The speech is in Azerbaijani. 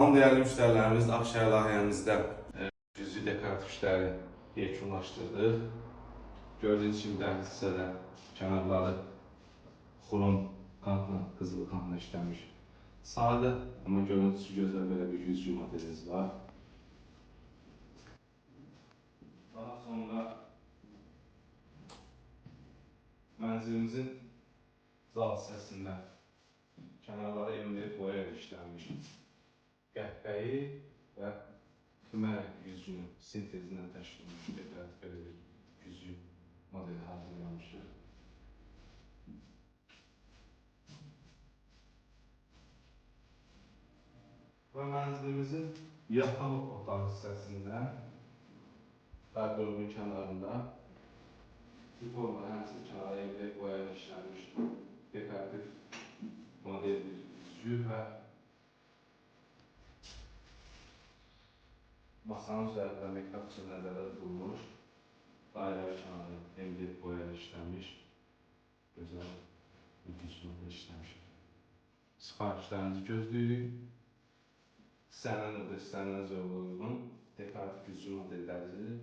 Salam değerli müşterilerimiz, Akşehir layihəmizdə yüzlü dekorativ işləri yekunlaşdırdıq. Gördüyünüz kimi dəhliz hissədə kənarları xrom qantla, qızılı qantla işlənmiş. Sadə, amma görüntüsü gözəl belə bir yüzlü modelimiz var. Daha sonra mənzilimizin zal hissəsində kənarları emliyət boya ilə işlənmiş. Qəhvəyi və xümər yüzünün sintezindən təşkil olunmuş dekorativ belə bir yüzü modeli hazırlanmışdır. Və mənzilimizin yataq otağı hissəsində qarqırığın kənarında bu formada həmçinin kənarı emliyət boya ilə işlənmiş dekorativ model bir yüzü və masanın üzərində mektab üçün nəzərdə tutulmuş dairəvi kənarı emliyət boya ilə işlənmiş gözəl bir yüzü işlənmiş. Sifarişlərinizi gözləyirik. Istənilən növdə, istənilən zövqə uyğun dekorativ yüzü modelləridir.